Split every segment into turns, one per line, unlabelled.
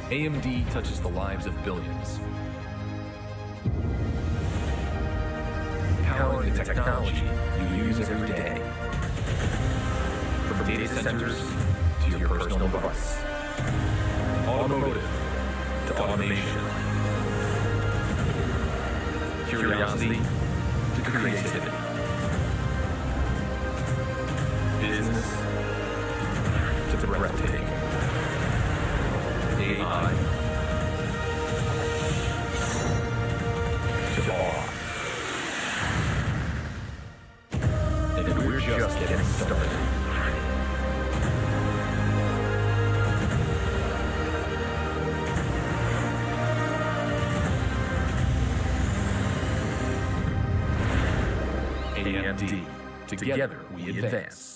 AMD touches the lives of billions. Powering the technology you use every day. From data centers to your personal device. Automotive to automation. Curiosity to creativity. Business to breathtaking. AI to awe. And we're just getting started. AMD. Together we advance.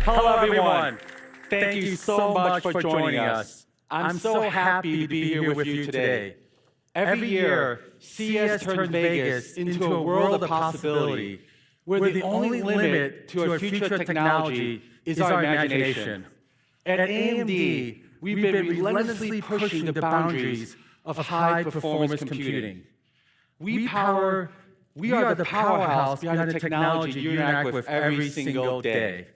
Hello, everyone. Thank you so much for joining us. I'm so happy to be here with you today. Every year, CES turns Vegas into a world of possibility, where the only limit to our future technology is our imagination. At AMD, we've been relentlessly pushing the boundaries of high-performance computing. We are the powerhouse behind the technology you interact with every single day,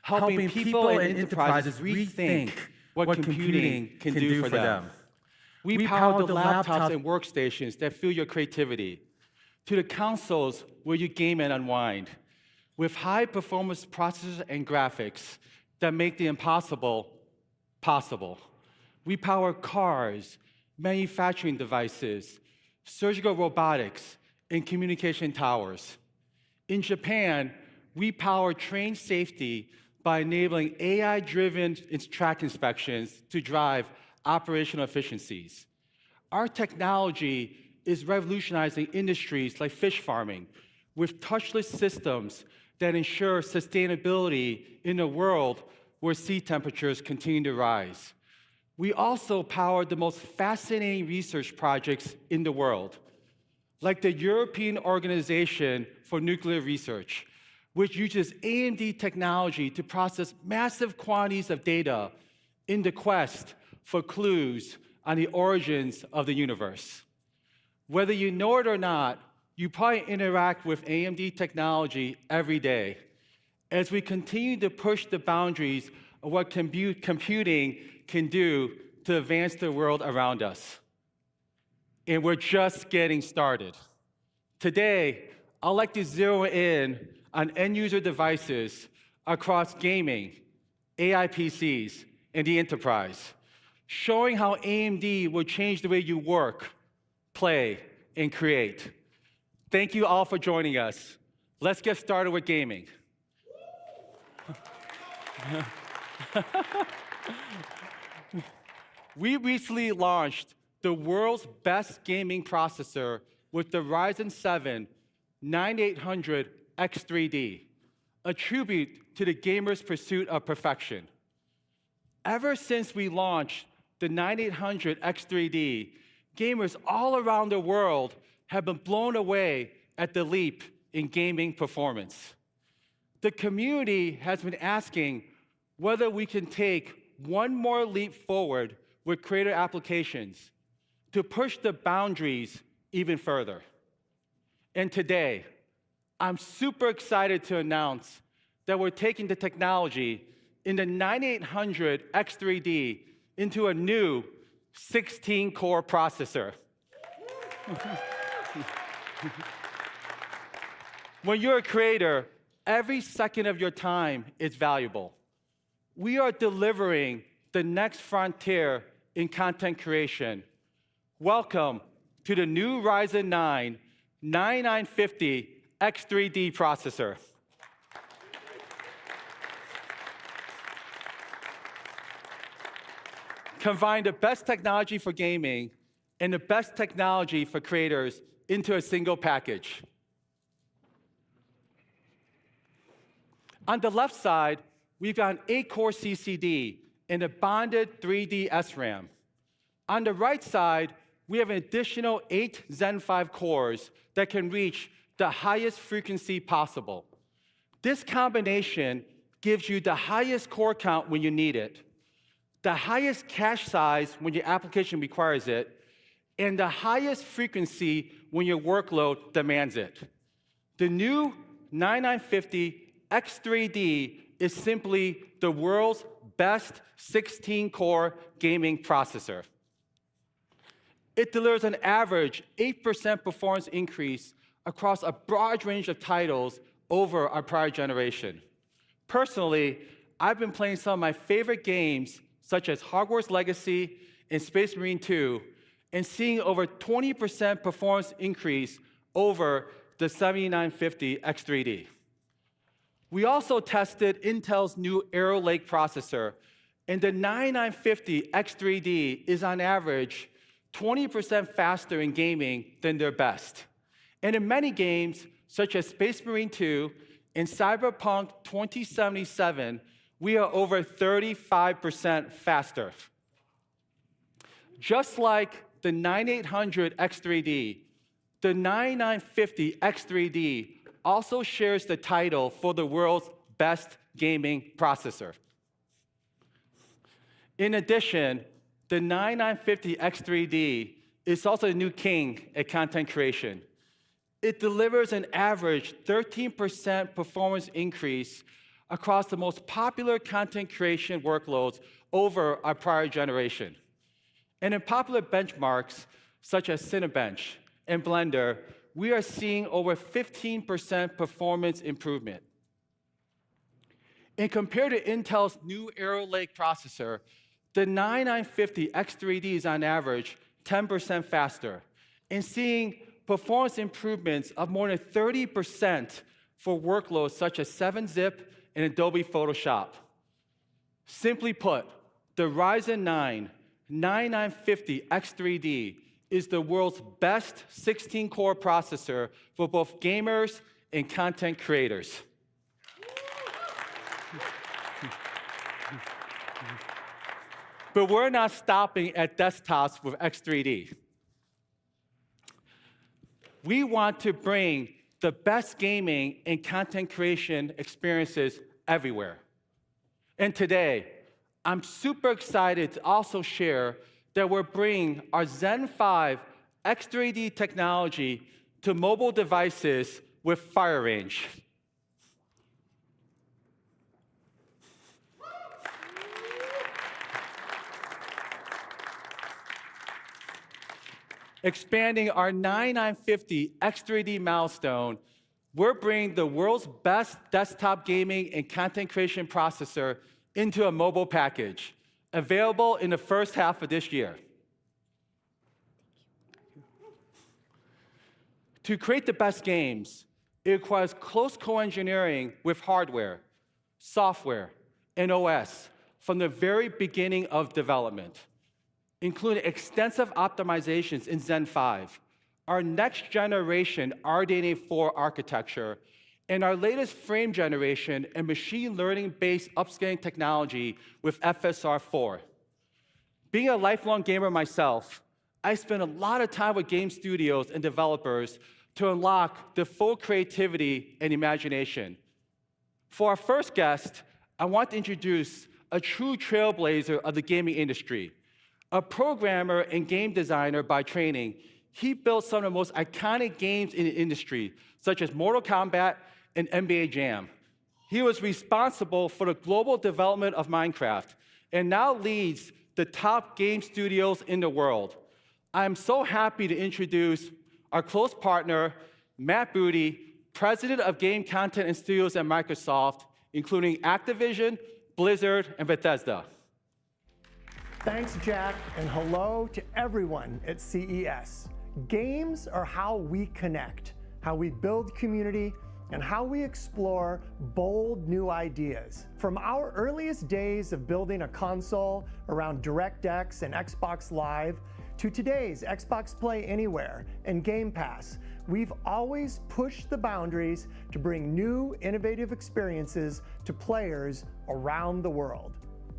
helping people and enterprises rethink what computing can do for them. We power the laptops and workstations that fuel your creativity, to the consoles where you game and unwind, with high-performance processors and graphics that make the impossible possible. We power cars, manufacturing devices, surgical robotics, and communication towers. In Japan, we power train safety by enabling AI-driven track inspections to drive operational efficiencies. Our technology is revolutionizing industries like fish farming with touchless systems that ensure sustainability in a world where sea temperatures continue to rise. We also power the most fascinating research projects in the world, like the European Organization for Nuclear Research, which uses AMD technology to process massive quantities of data in the quest for clues on the origins of the universe. Whether you know it or not, you probably interact with AMD technology every day as we continue to push the boundaries of what computing can do to advance the world around us. And we're just getting started. Today, I'd like to zero in on end-user devices across gaming, AI PCs, and the enterprise, showing how AMD will change the way you work, play, and create. Thank you all for joining us. Let's get started with gaming. We recently launched the world's best gaming processor with the Ryzen 7 9800 X3D, a tribute to the gamer's pursuit of perfection. Ever since we launched the 9800 X3D, gamers all around the world have been blown away at the leap in gaming performance. The community has been asking whether we can take one more leap forward with creator applications to push the boundaries even further. And today, I'm super excited to announce that we're taking the technology in the 9800 X3D into a new 16-core processor. When you're a creator, every second of your time is valuable. We are delivering the next frontier in content creation. Welcome to the new Ryzen 9 9950 X3D processor. Combine the best technology for gaming and the best technology for creators into a single package. On the left side, we've got an 8-core CCD and a bonded 3D SRAM. On the right side, we have an additional 8 Zen 5 cores that can reach the highest frequency possible. This combination gives you the highest core count when you need it, the highest cache size when your application requires it, and the highest frequency when your workload demands it. The new 9950 X3D is simply the world's best 16-core gaming processor. It delivers an average 8% performance increase across a broad range of titles over our prior generation. Personally, I've been playing some of my favorite games, such as Hogwarts Legacy and Space Marine 2, and seeing over 20% performance increase over the 7950 X3D. We also tested Intel's new Arrow Lake processor, and the 9950 X3D is on average 20% faster in gaming than their best. And in many games, such as Space Marine 2 and Cyberpunk 2077, we are over 35% faster. Just like the 9800 X3D, the 9950 X3D also shares the title for the world's best gaming processor. In addition, the 9950 X3D is also the new king at content creation. It delivers an average 13% performance increase across the most popular content creation workloads over our prior generation. And in popular benchmarks, such as Cinebench and Blender, we are seeing over 15% performance improvement. And compared to Intel's new Arrow Lake processor, the 9950 X3D is on average 10% faster, and seeing performance improvements of more than 30% for workloads such as 7-Zip and Adobe Photoshop. Simply put, the Ryzen 9 9950 X3D is the world's best 16-core processor for both gamers and content creators. But we're not stopping at desktops with X3D. We want to bring the best gaming and content creation experiences everywhere. And today, I'm super excited to also share that we're bringing our Zen 5 X3D technology to mobile devices with Fire Range. Expanding our 9950 X3D milestone, we're bringing the world's best desktop gaming and content creation processor into a mobile package, available in the first half of this year. To create the best games, it requires close co-engineering with hardware, software, and OS from the very beginning of development, including extensive optimizations in Zen 5, our next generation RDNA 4 architecture, and our latest frame generation and machine learning-based upscaling technology with FSR 4. Being a lifelong gamer myself, I spend a lot of time with game studios and developers to unlock the full creativity and imagination. For our first guest, I want to introduce a true trailblazer of the gaming industry. A programmer and game designer by training, he built some of the most iconic games in the industry, such as Mortal Kombat and NBA Jam. He was responsible for the global development of Minecraft and now leads the top game studios in the world. I'm so happy to introduce our close partner, Matt Booty, President of Game Content and Studios at Microsoft, including Activision, Blizzard, and Bethesda.
Thanks, Jack, and hello to everyone at CES. Games are how we connect, how we build community, and how we explore bold new ideas. From our earliest days of building a console around DirectX and Xbox Live, to today's Xbox Play Anywhere and Game Pass, we've always pushed the boundaries to bring new, innovative experiences to players around the world.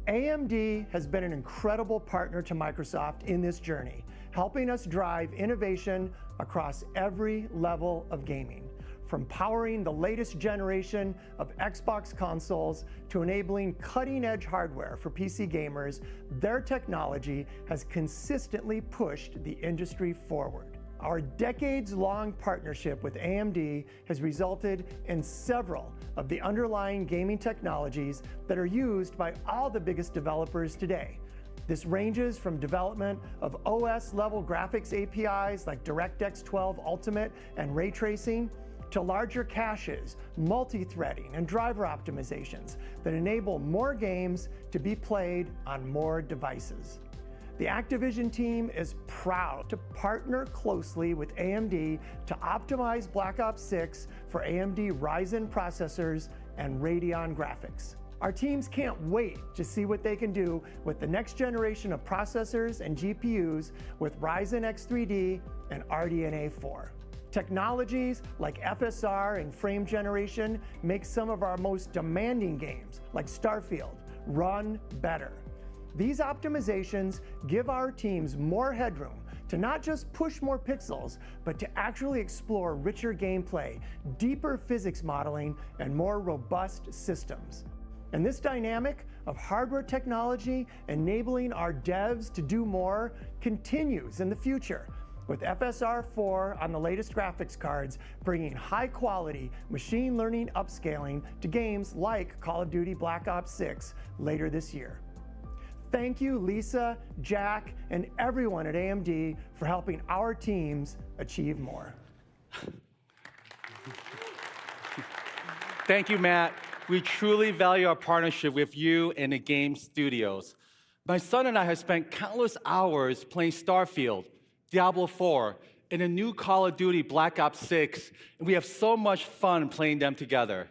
AMD has been an incredible partner to Microsoft in this journey, helping us drive innovation across every level of gaming. From powering the latest generation of Xbox consoles to enabling cutting-edge hardware for PC gamers, their technology has consistently pushed the industry forward. Our decades-long partnership with AMD has resulted in several of the underlying gaming technologies that are used by all the biggest developers today. This ranges from development of OS-level graphics APIs like DirectX 12 Ultimate and ray tracing, to larger caches, multi-threading, and driver optimizations that enable more games to be played on more devices. The Activision team is proud to partner closely with AMD to optimize Black Ops 6 for AMD Ryzen processors and Radeon graphics. Our teams can't wait to see what they can do with the next generation of processors and GPUs with Ryzen X3D and RDNA 4. Technologies like FSR and frame generation make some of our most demanding games, like Starfield, run better. These optimizations give our teams more headroom to not just push more pixels, but to actually explore richer gameplay, deeper physics modeling, and more robust systems. And this dynamic of hardware technology enabling our devs to do more continues in the future, with FSR 4 on the latest graphics cards bringing high-quality machine learning upscaling to games like Call of Duty Black Ops 6 later this year. Thank you, Lisa, Jack, and everyone at AMD for helping our teams achieve more.
Thank you, Matt. We truly value our partnership with you and the game studios. My son and I have spent countless hours playing Starfield, Diablo 4, and a new Call of Duty Black Ops 6, and we have so much fun playing them together.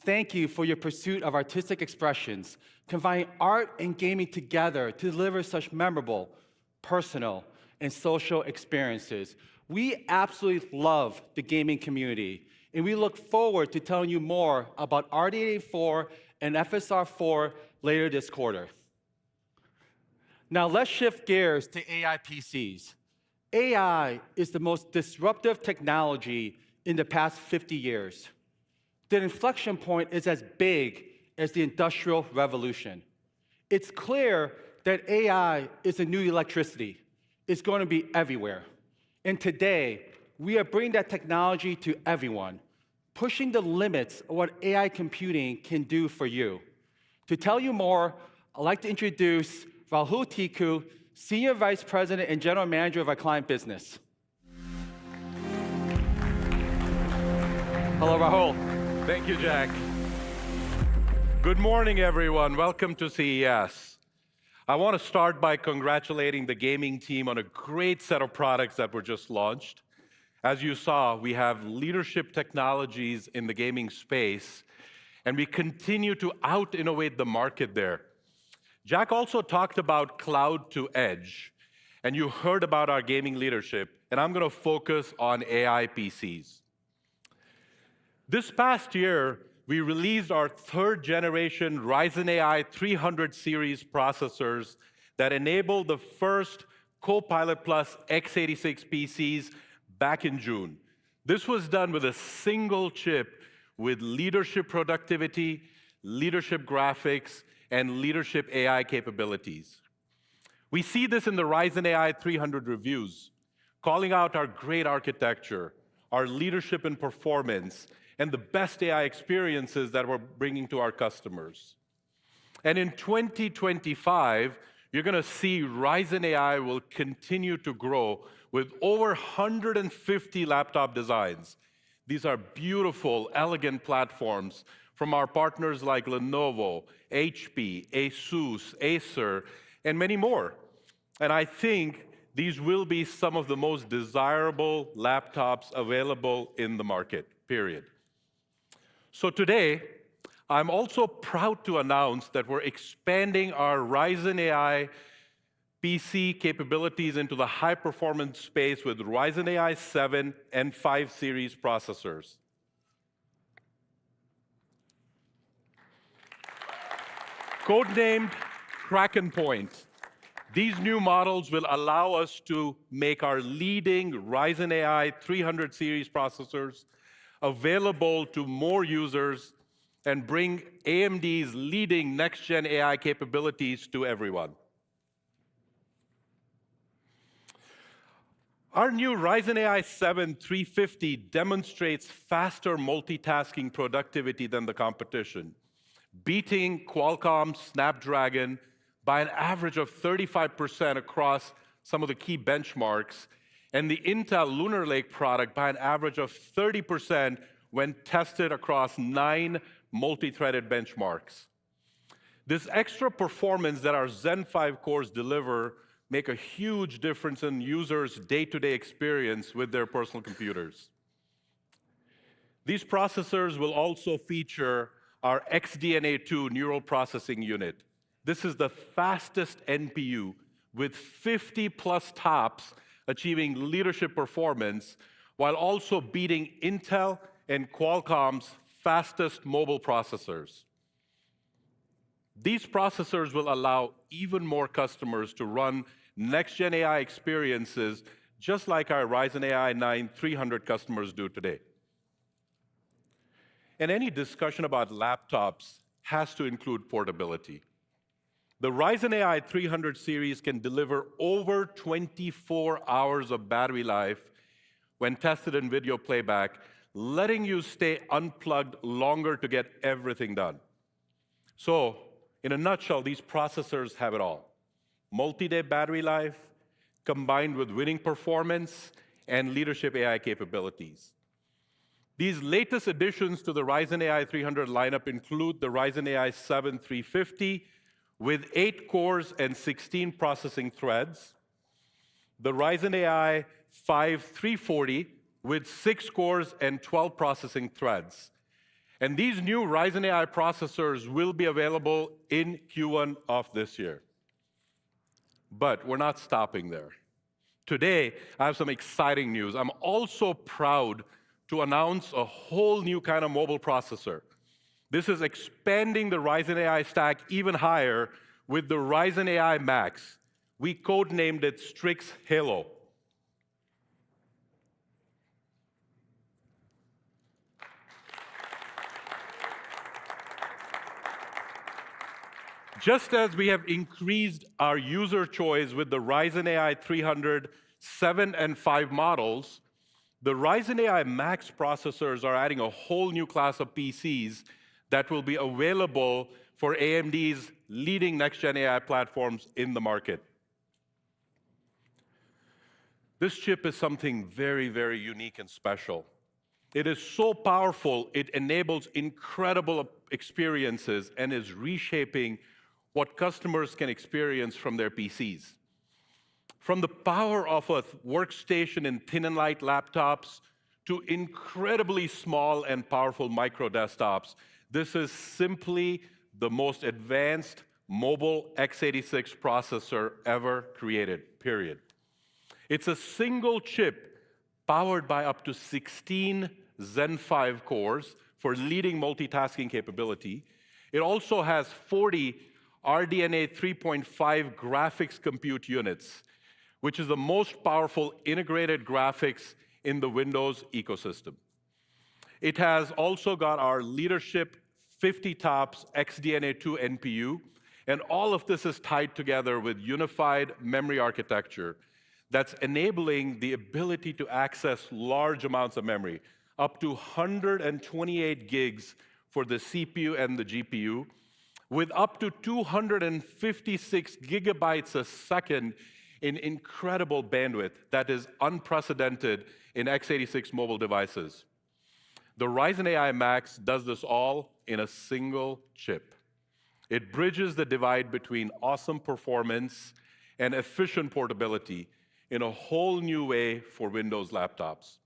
Thank you for your pursuit of artistic expressions, combining art and gaming together to deliver such memorable, personal, and social experiences. We absolutely love the gaming community, and we look forward to telling you more about RDNA 4 and FSR 4 later this quarter. Now let's shift gears to AI PCs. AI is the most disruptive technology in the past 50 years. The inflection point is as big as the Industrial Revolution. It's clear that AI is the new electricity. It's going to be everywhere. And today, we are bringing that technology to everyone, pushing the limits of what AI computing can do for you. To tell you more, I'd like to introduce Rahul Tikku, Senior Vice President and General Manager of our client business. Hello, Rahul.
Thank you, Jack. Good morning, everyone. Welcome to CES. I want to start by congratulating the gaming team on a great set of products that were just launched. As you saw, we have leadership technologies in the gaming space, and we continue to out-innovate the market there. Jack also talked about cloud to edge, and you heard about our gaming leadership, and I'm going to focus on AI PCs. This past year, we released our third generation Ryzen AI 300 series processors that enable the first Copilot+ x86 PCs back in June. This was done with a single chip with leadership productivity, leadership graphics, and leadership AI capabilities. We see this in the Ryzen AI 300 reviews, calling out our great architecture, our leadership in performance, and the best AI experiences that we're bringing to our customers. And in 2025, you're going to see Ryzen AI will continue to grow with over 150 laptop designs. These are beautiful, elegant platforms from our partners like Lenovo, HP, ASUS, Acer, and many more. And I think these will be some of the most desirable laptops available in the market, period. So today, I'm also proud to announce that we're expanding our Ryzen AI PC capabilities into the high-performance space with Ryzen AI 7 and 5 series processors. Codenamed Kraken Point, these new models will allow us to make our leading Ryzen AI 300 series processors available to more users, and bring AMD's leading next-gen AI capabilities to everyone. Our new Ryzen AI 7 350 demonstrates faster multitasking productivity than the competition, beating Qualcomm's Snapdragon by an average of 35% across some of the key benchmarks, and the Intel Lunar Lake product by an average of 30% when tested across 9 multi-threaded benchmarks. This extra performance that our Zen 5 cores deliver make a huge difference in users' day-to-day experience with their personal computers. These processors will also feature our XDNA 2 neural processing unit. This is the fastest NPU with 50+ TOPS achieving leadership performance while also beating Intel and Qualcomm's fastest mobile processors. These processors will allow even more customers to run next-gen AI experiences just like our Ryzen AI 9 300 customers do today. And any discussion about laptops has to include portability. The Ryzen AI 300 series can deliver over 24 hours of battery life when tested in video playback, letting you stay unplugged longer to get everything done. So, in a nutshell, these processors have it all. Multi-day battery life, combined with winning performance and leadership AI capabilities. These latest additions to the Ryzen AI 300 lineup include the Ryzen AI 7 350 with 8 cores and 16 processing threads, the Ryzen AI 5 340 with 6 cores and 12 processing threads. And these new Ryzen AI processors will be available in Q1 of this year. But we're not stopping there. Today, I have some exciting news. I'm also proud to announce a whole new kind of mobile processor. This is expanding the Ryzen AI stack even higher with the Ryzen AI Max. We codenamed it Strix Halo. Just as we have increased our user choice with the Ryzen AI 300 7 and 5 models, the Ryzen AI Max processors are adding a whole new class of PCs that will be available for AMD's leading next-gen AI platforms in the market. This chip is something very, very unique and special. It is so powerful, it enables incredible experiences and is reshaping what customers can experience from their PCs. From the power of a workstation in thin and light laptops to incredibly small and powerful micro desktops, this is simply the most advanced mobile x86 processor ever created, period. It's a single chip powered by up to 16 Zen 5 cores for leading multitasking capability. It also has 40 RDNA 3.5 graphics compute units, which is the most powerful integrated graphics in the Windows ecosystem. It has also got our leadership 50 TOPS XDNA 2 NPU, and all of this is tied together with unified memory architecture that's enabling the ability to access large amounts of memory, up to 128 gigs for the CPU and the GPU, with up to 256 gigabytes a second in incredible bandwidth that is unprecedented in x86 mobile devices. The Ryzen AI Max does this all in a single chip. It bridges the divide between awesome performance and efficient portability in a whole new way for Windows laptops.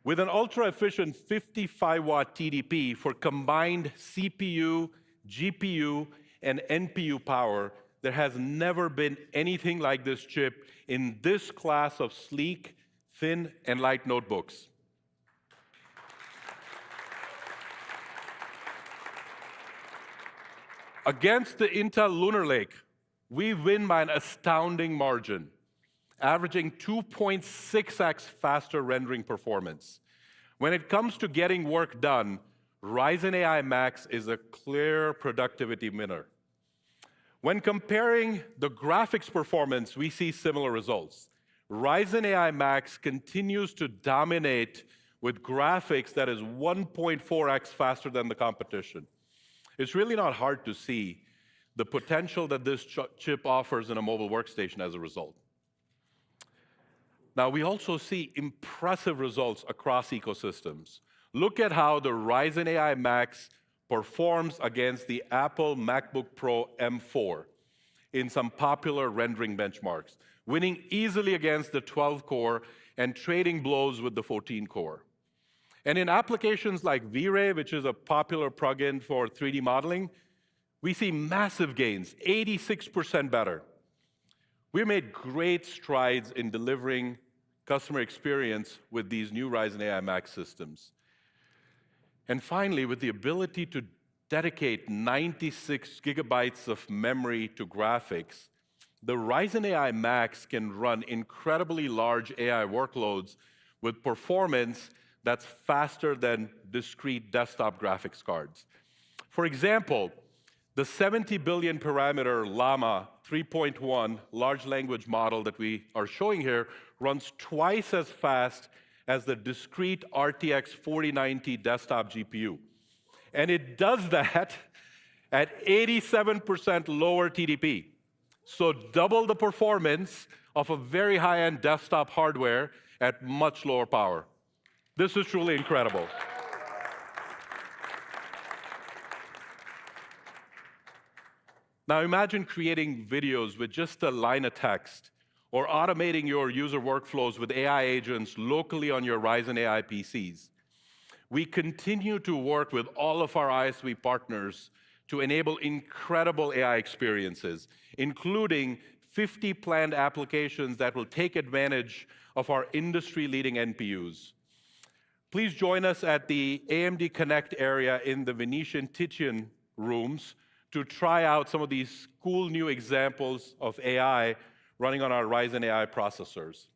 With an ultra-efficient 55-watt TDP for combined CPU, GPU, and NPU power, there has never been anything like this chip in this class of sleek, thin, and light notebooks. Against the Intel Lunar Lake, we win by an astounding margin, averaging 2.6x faster rendering performance. When it comes to getting work done, Ryzen AI Max is a clear productivity winner. When comparing the graphics performance, we see similar results. Ryzen AI Max continues to dominate with graphics that is 1.4x faster than the competition. It's really not hard to see the potential that this chip offers in a mobile workstation as a result. Now, we also see impressive results across ecosystems. Look at how the Ryzen AI Max performs against the Apple MacBook Pro M4 in some popular rendering benchmarks, winning easily against the 12-core and trading blows with the 14-core. And in applications like V-Ray, which is a popular plugin for 3D modeling, we see massive gains, 86% better. We made great strides in delivering customer experience with these new Ryzen AI Max systems. And finally, with the ability to dedicate 96 gigabytes of memory to graphics, the Ryzen AI Max can run incredibly large AI workloads with performance that's faster than discrete desktop graphics cards. For example, the 70 billion parameter Llama 3.1 large language model that we are showing here runs twice as fast as the discrete RTX 4090 desktop GPU. And it does that at 87% lower TDP. So double the performance of a very high-end desktop hardware at much lower power. This is truly incredible. Now imagine creating videos with just a line of text, or automating your user workflows with AI agents locally on your Ryzen AI PCs. We continue to work with all of our ISV partners to enable incredible AI experiences, including 50 planned applications that will take advantage of our industry-leading NPUs. Please join us at the AMD Connect area in the Venetian Titian rooms to try out some of these cool new examples of AI running on our Ryzen AI processors.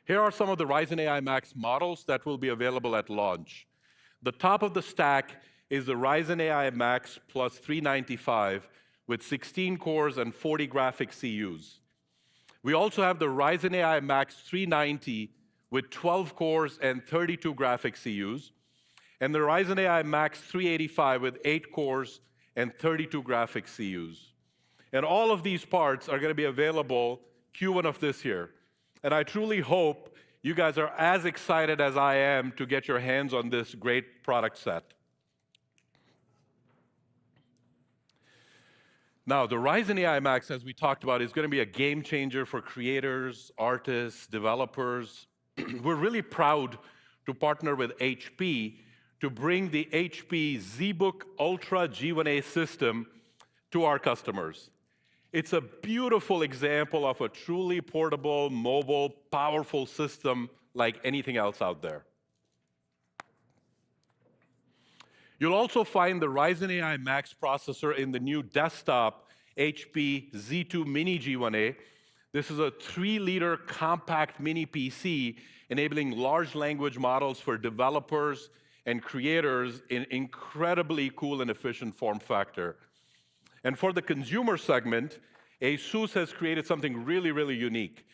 Here are some of the Ryzen AI Max models that will be available at launch. The top of the stack is the Ryzen AI Max Plus 395 with 16 cores and 40 graphic CUs. We also have the Ryzen AI Max 390 with 12 cores and 32 graphic CUs, and the Ryzen AI Max 385 with 8 cores and 32 graphic CUs. And all of these parts are going to be available Q1 of this year. And I truly hope you guys are as excited as I am to get your hands on this great product set. Now, the Ryzen AI Max, as we talked about, is going to be a game changer for creators, artists, developers. We're really proud to partner with HP to bring the HP ZBook Ultra G1A system to our customers. It's a beautiful example of a truly portable, mobile, powerful system like anything else out there. You'll also find the Ryzen AI Max processor in the new desktop HP Z2 Mini G1A. This is a 3-liter compact mini PC enabling large language models for developers and creators in incredibly cool and efficient form factor. And for the consumer segment, ASUS has created something really, really unique.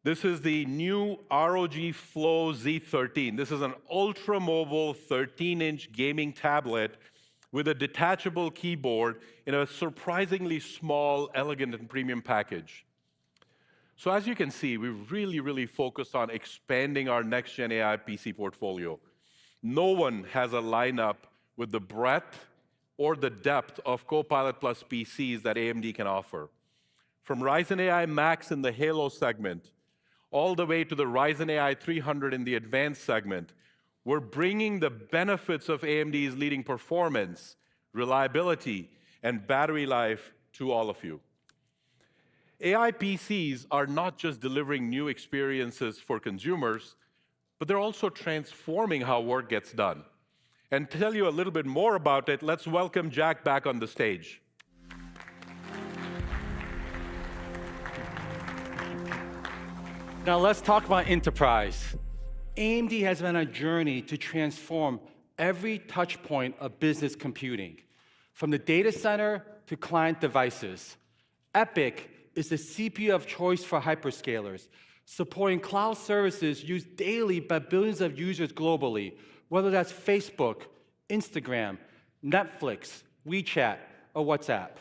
This is the new ROG Flow Z13. This is an ultra-mobile 13-inch gaming tablet with a detachable keyboard in a surprisingly small, elegant, and premium package. So as you can see, we've really, really focused on expanding our next-gen AI PC portfolio. No one has a lineup with the breadth or the depth of Copilot+ PCs that AMD can offer. From Ryzen AI Max in the Halo segment, all the way to the Ryzen AI 300 in the advanced segment, we're bringing the benefits of AMD's leading performance, reliability, and battery life to all of you. AI PCs are not just delivering new experiences for consumers, but they're also transforming how work gets done. And to tell you a little bit more about it, let's welcome Jack back on the stage.
Now let's talk about enterprise. AMD has been on a journey to transform every touch point of business computing, from the data center to client devices. EPYC is the CPU of choice for hyperscalers, supporting cloud services used daily by billions of users globally, whether that's Facebook, Instagram, Netflix, WeChat, or WhatsApp.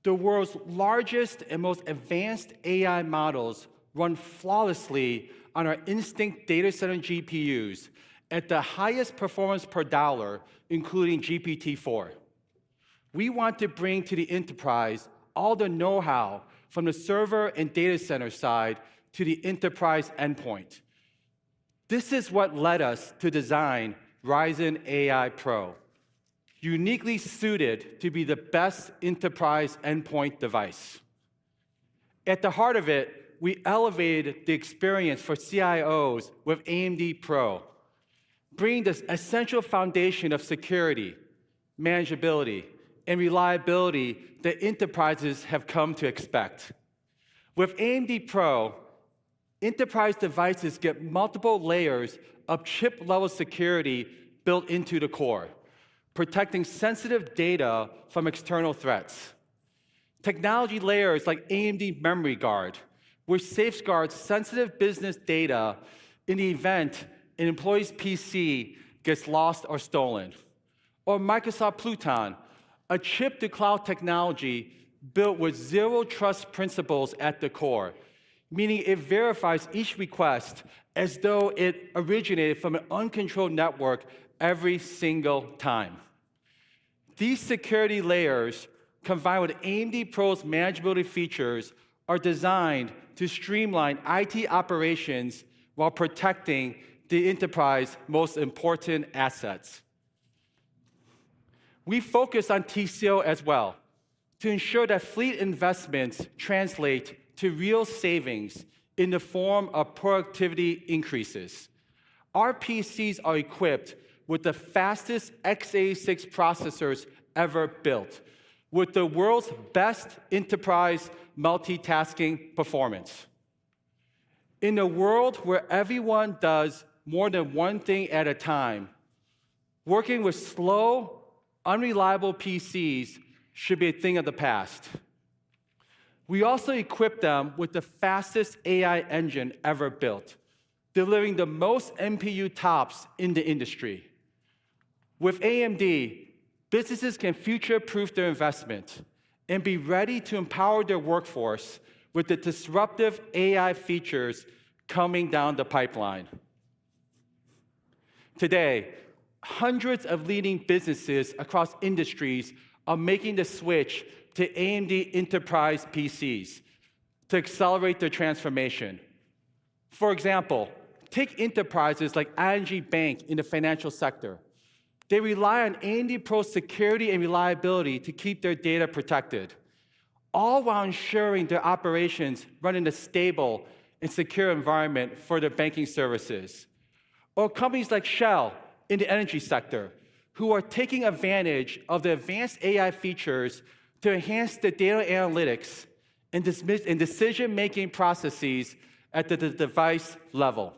The world's largest and most advanced AI models run flawlessly on our Instinct data center GPUs at the highest performance per dollar, including GPT-4. We want to bring to the enterprise all the know-how from the server and data center side to the enterprise endpoint. This is what led us to design Ryzen AI Pro, uniquely suited to be the best enterprise endpoint device. At the heart of it, we elevated the experience for CIOs with AMD Pro, bringing this essential foundation of security, manageability, and reliability that enterprises have come to expect. With AMD Pro, enterprise devices get multiple layers of chip-level security built into the core, protecting sensitive data from external threats. Technology layers like AMD Memory Guard, which safeguards sensitive business data in the event an employee's PC gets lost or stolen. Or Microsoft Pluton, a chip-to-cloud technology built with zero trust principles at the core, meaning it verifies each request as though it originated from an uncontrolled network every single time. These security layers, combined with AMD Pro's manageability features, are designed to streamline IT operations while protecting the enterprise's most important assets. We focus on TCO as well to ensure that fleet investments translate to real savings in the form of productivity increases. Our PCs are equipped with the fastest x86 processors ever built, with the world's best enterprise multitasking performance. In a world where everyone does more than one thing at a time, working with slow, unreliable PCs should be a thing of the past. We also equip them with the fastest AI engine ever built, delivering the most NPU tops in the industry. With AMD, businesses can future-proof their investment and be ready to empower their workforce with the disruptive AI features coming down the pipeline. Today, hundreds of leading businesses across industries are making the switch to AMD enterprise PCs to accelerate their transformation. For example, take enterprises like ING Bank in the financial sector. They rely on AMD Pro's security and reliability to keep their data protected, all while ensuring their operations run in a stable and secure environment for their banking services. Or companies like Shell in the energy sector, who are taking advantage of the advanced AI features to enhance the data analytics and decision-making processes at the device level.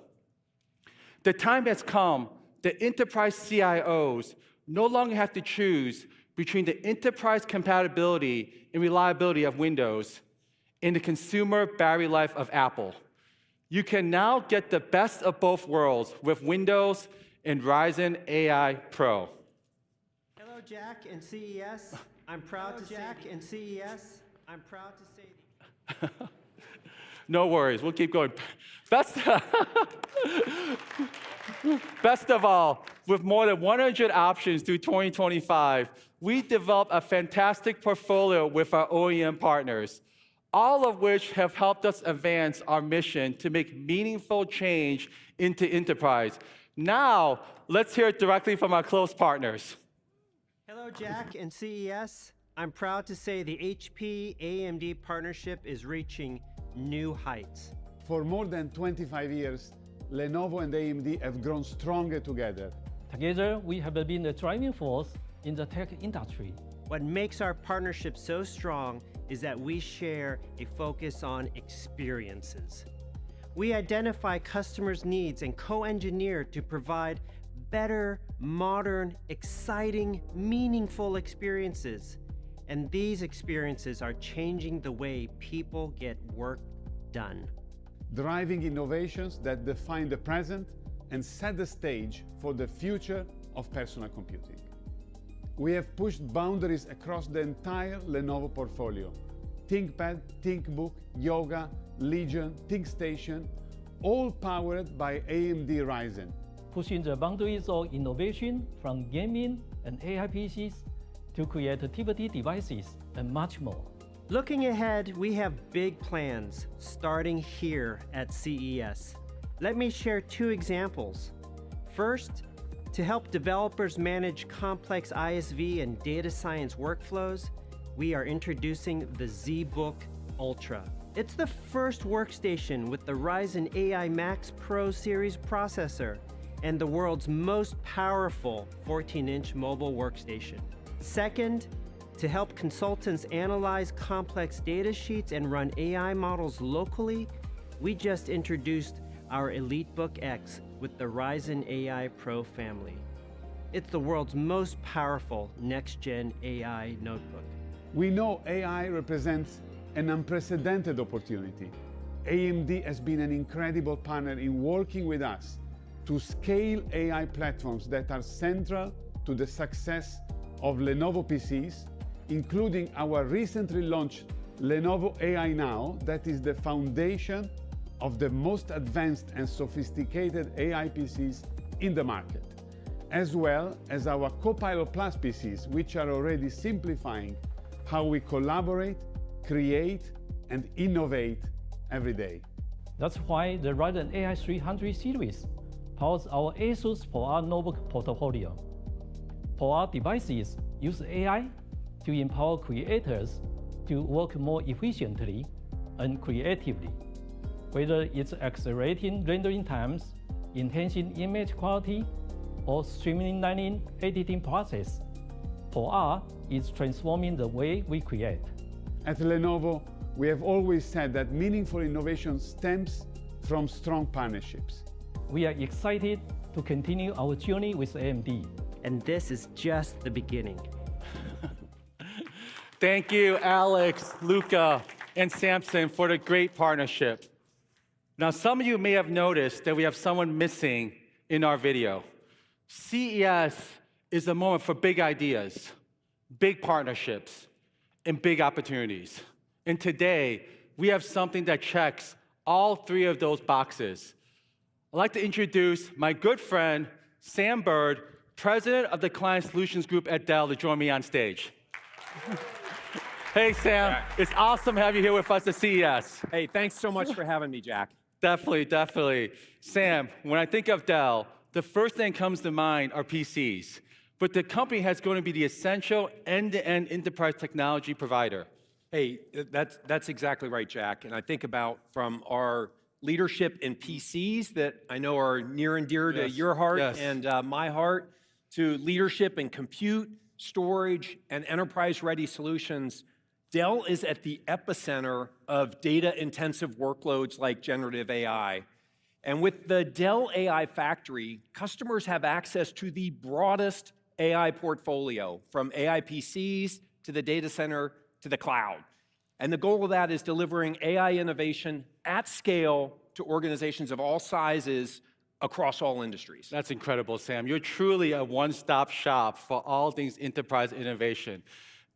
The time has come that enterprise CIOs no longer have to choose between the enterprise compatibility and reliability of Windows and the consumer battery life of Apple. You can now get the best of both worlds with Windows and Ryzen AI Pro.
Hello, Jack and CES. I'm proud to say.
No worries, we'll keep going. Best of all, with more than 100 options through 2025, we developed a fantastic portfolio with our OEM partners, all of which have helped us advance our mission to make meaningful change into enterprise. Now, let's hear it directly from our close partners.
Hello, Jack and CES. I'm proud to say the HP-AMD partnership is reaching new heights.
For more than 25 years, Lenovo and AMD have grown stronger together.
Together, we have been the driving force in the tech industry.
What makes our partnership so strong is that we share a focus on experiences. We identify customers' needs and co-engineer to provide better, modern, exciting, meaningful experiences. And these experiences are changing the way people get work done.
Driving innovations that define the present and set the stage for the future of personal computing. We have pushed boundaries across the entire Lenovo portfolio. ThinkPad, ThinkBook, Yoga, Legion, ThinkStation, all powered by AMD Ryzen.
pushing the boundaries of innovation from gaming and AI PCs to creativity devices and much more.
Looking ahead, we have big plans starting here at CES. Let me share two examples. First, to help developers manage complex ISV and data science workflows, we are introducing the ZBook Ultra. It's the first workstation with the Ryzen AI Max Pro series processor and the world's most powerful 14-inch mobile workstation. Second, to help consultants analyze complex data sheets and run AI models locally, we just introduced our EliteBook X with the Ryzen AI Pro family. It's the world's most powerful next-gen AI notebook.
We know AI represents an unprecedented opportunity. AMD has been an incredible partner in working with us to scale AI platforms that are central to the success of Lenovo PCs, including our recently launched Lenovo AI Now, that is the foundation of the most advanced and sophisticated AI PCs in the market, as well as our Copilot Plus PCs, which are already simplifying how we collaborate, create, and innovate every day.
That's why the Ryzen AI 300 series powers our ASUS PowerArt notebook portfolio. PowerArt devices use AI to empower creators to work more efficiently and creatively. Whether it's accelerating rendering times, enhancing image quality, or streamlining editing process, PowerArt is transforming the way we create.
At Lenovo, we have always said that meaningful innovation stems from strong partnerships.
We are excited to continue our journey with AMD.
And this is just the beginning.
Thank you, Alex, Luca, and Samson for the great partnership. Now, some of you may have noticed that we have someone missing in our video. CES is a moment for big ideas, big partnerships, and big opportunities. And today, we have something that checks all three of those boxes. I'd like to introduce my good friend, Sam Bird, President of the Client Solutions Group at Dell, to join me on stage. Hey, Sam. It's awesome to have you here with us at CES.
Hey, thanks so much for having me, Jack.
Definitely, definitely. Sam, when I think of Dell, the first thing that comes to mind are PCs. But the company has going to be the essential end-to-end enterprise technology provider.
Hey, that's exactly right, Jack. And I think about from our leadership in PCs that I know are near and dear to your heart and my heart, to leadership in compute, storage, and enterprise-ready solutions. Dell is at the epicenter of data-intensive workloads like generative AI. And with the Dell AI Factory, customers have access to the broadest AI portfolio, from AI PCs to the data center to the cloud. And the goal of that is delivering AI innovation at scale to organizations of all sizes across all industries.
That's incredible, Sam. You're truly a one-stop shop for all things enterprise innovation.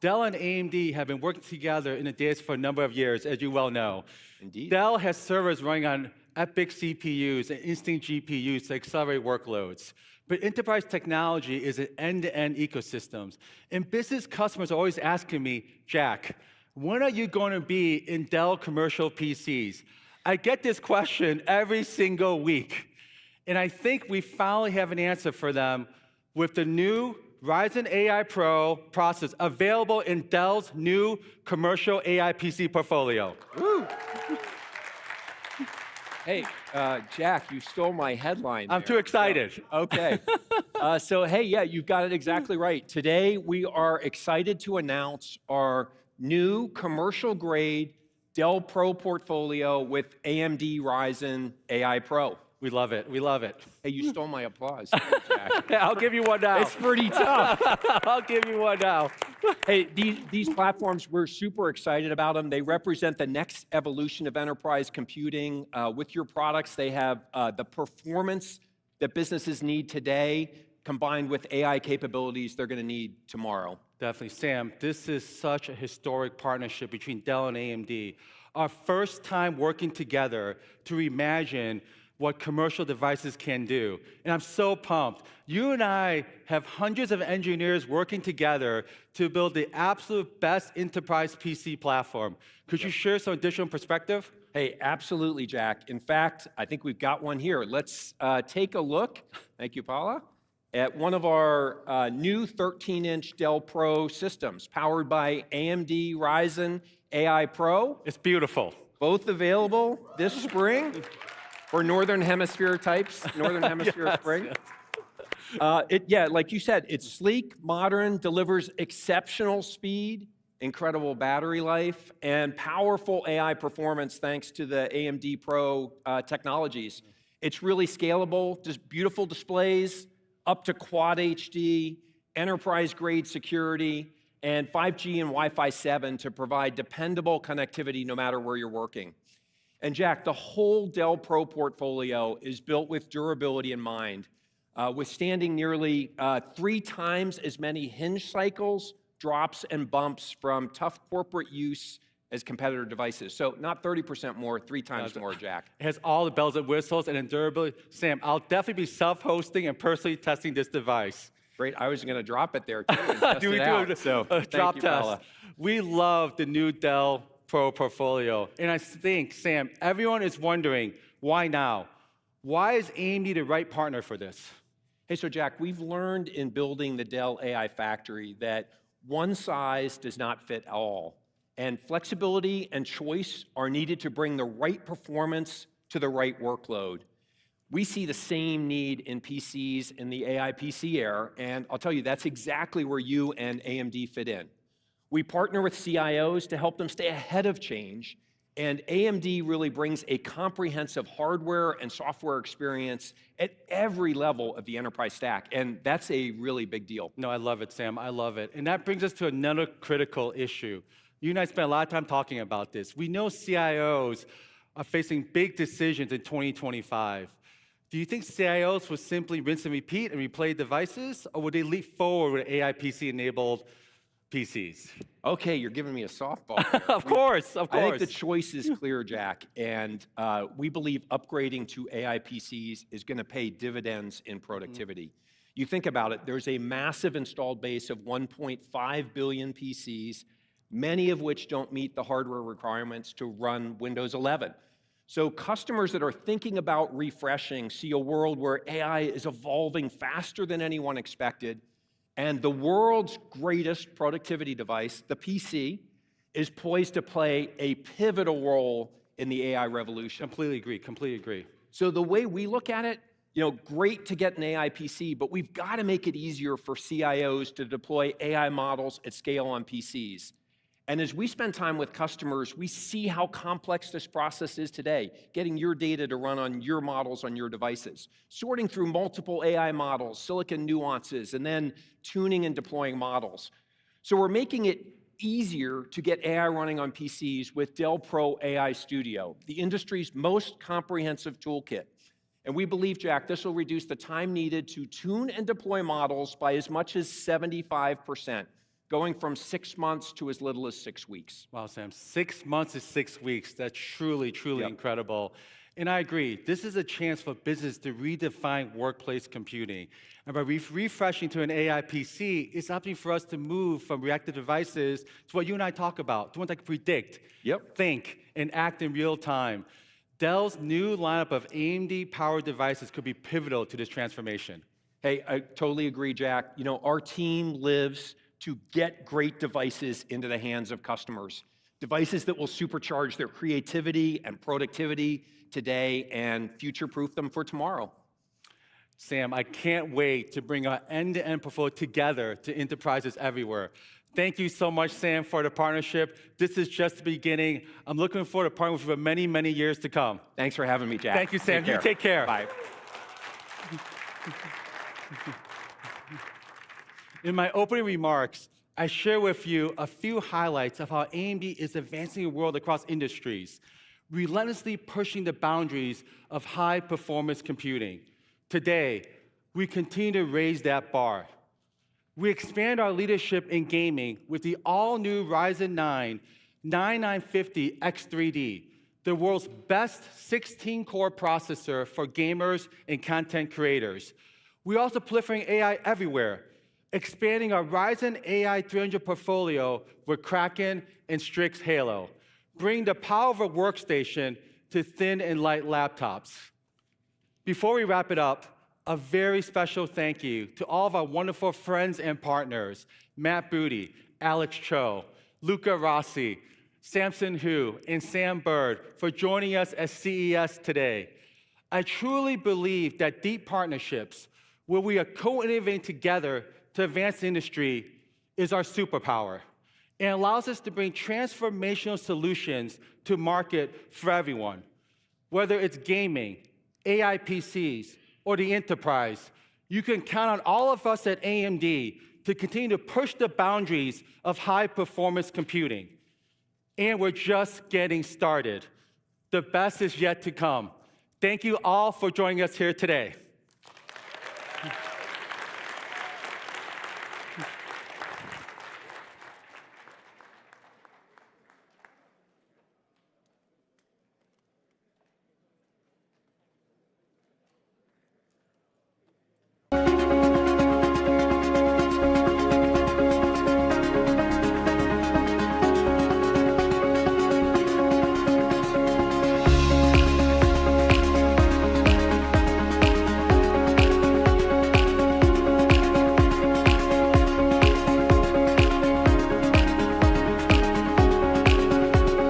Dell and AMD have been working together in the data for a number of years, as you well know.
Indeed.
Dell has servers running on EPYC CPUs and Instinct GPUs to accelerate workloads. But enterprise technology is an end-to-end ecosystem. And business customers are always asking me, Jack, when are you going to be in Dell commercial PCs? I get this question every single week. And I think we finally have an answer for them with the new Ryzen AI Pro processor available in Dell's new commercial AI PC portfolio.
Woo. Hey, Jack, you stole my headline.
I'm too excited.
Okay. So, hey, yeah, you've got it exactly right. Today, we are excited to announce our new commercial-grade Dell Pro portfolio with AMD Ryzen AI Pro.
We love it. We love it.
Hey, you stole my applause, Jack.
I'll give you one now.
It's pretty tough.
I'll give you one now.
Hey, these platforms, we're super excited about them. They represent the next evolution of enterprise computing. With your products, they have the performance that businesses need today, combined with AI capabilities they're going to need tomorrow.
Definitely. Sam, this is such a historic partnership between Dell and AMD. Our first time working together to reimagine what commercial devices can do. And I'm so pumped. You and I have hundreds of engineers working together to build the absolute best enterprise PC platform. Could you share some additional perspective?
Hey, absolutely, Jack. In fact, I think we've got one here. Let's take a look, thank you, Paula, at one of our new 13-inch Dell Pro systems, powered by AMD Ryzen AI Pro.
It's beautiful.
Both available this spring for Northern Hemisphere types, Northern Hemisphere
Yes,
spring.
yes.
Yeah, like you said, it's sleek, modern, delivers exceptional speed, incredible battery life, and powerful AI performance thanks to the AMD Pro technologies. It's really scalable, just beautiful displays, up to Quad HD, enterprise-grade security, and 5G and Wi-Fi 7 to provide dependable connectivity no matter where you're working. And Jack, the whole Dell Pro portfolio is built with durability in mind, withstanding nearly 3 times as many hinge cycles, drops, and bumps from tough corporate use as competitor devices. So not 30% more, 3 times more, Jack.
It has all the bells and whistles and durability. Sam, I'll definitely be self-hosting and personally testing this device.
Great, I was gonna drop it there too and test
Do we
it
do
out.
a
So
drop
thank you,
test?
Paula.
We love the new Dell Pro portfolio. And I think, Sam, everyone is wondering, why now? Why is AMD the right partner for this?
Hey, so Jack, we've learned in building the Dell AI Factory that one size does not fit all. And flexibility and choice are needed to bring the right performance to the right workload. We see the same need in PCs in the AI PC era, and I'll tell you, that's exactly where you and AMD fit in. We partner with CIOs to help them stay ahead of change, and AMD really brings a comprehensive hardware and software experience at every level of the enterprise stack, and that's a really big deal.
No, I love it, Sam. I love it. And that brings us to another critical issue. You and I spent a lot of time talking about this. We know CIOs are facing big decisions in 2025. Do you think CIOs will simply rinse and repeat and replay devices, or would they leap forward with AI PC-enabled PCs?
Okay, you're giving me a softball.
Of course, of course.
I think the choice is clear, Jack, and we believe upgrading to AI PCs is going to pay dividends in productivity. You think about it, there's a massive installed base of 1.5 billion PCs, many of which don't meet the hardware requirements to run Windows 11. So customers that are thinking about refreshing see a world where AI is evolving faster than anyone expected, and the world's greatest productivity device, the PC, is poised to play a pivotal role in the AI revolution.
Completely agree, completely agree.
So the way we look at it, great to get an AI PC, but we've got to make it easier for CIOs to deploy AI models at scale on PCs. And as we spend time with customers, we see how complex this process is today, getting your data to run on your models on your devices, sorting through multiple AI models, silicon nuances, and then tuning and deploying models. So we're making it easier to get AI running on PCs with Dell Pro AI Studio, the industry's most comprehensive toolkit. And we believe, Jack, this will reduce the time needed to tune and deploy models by as much as 75%. Going from 6 months to as little as 6 weeks.
Wow, Sam, 6 months is 6 weeks. That's truly, truly incredible. And I agree, this is a chance for business to redefine workplace computing. And by refreshing to an AI PC, it's opting for us to move from reactive devices to what you and I talk about, to ones that can predict, think, and act in real time. Dell's new lineup of AMD-powered devices could be pivotal to this transformation.
Hey, I totally agree, Jack. Our team lives to get great devices into the hands of customers. Devices that will supercharge their creativity and productivity today and future-proof them for tomorrow.
Sam, I can't wait to bring our end-to-end portfolio together to enterprises everywhere. Thank you so much, Sam, for the partnership. This is just the beginning. I'm looking forward to partnering with you for many, many years to come.
Thanks for having me, Jack.
Thank you, Sam. You take care.
Bye.
In my opening remarks, I share with you a few highlights of how AMD is advancing the world across industries, relentlessly pushing the boundaries of high-performance computing. Today, we continue to raise that bar. We expand our leadership in gaming with the all-new Ryzen 9 9950 X3D, the world's best 16-core processor for gamers and content creators. We're also proliferating AI everywhere, expanding our Ryzen AI 300 portfolio with Kraken and Strix Halo, bringing the power of a workstation to thin and light laptops. Before we wrap it up, a very special thank you to all of our wonderful friends and partners, Matt Booty, Alex Cho, Luca Rossi, Samson Hu, and Sam Bird for joining us at CES today. I truly believe that deep partnerships, where we are co-innovating together to advance the industry, is our superpower and allows us to bring transformational solutions to market for everyone. Whether it's gaming, AI PCs, or the enterprise, you can count on all of us at AMD to continue to push the boundaries of high-performance computing. And we're just getting started. The best is yet to come. Thank you all for joining us here today.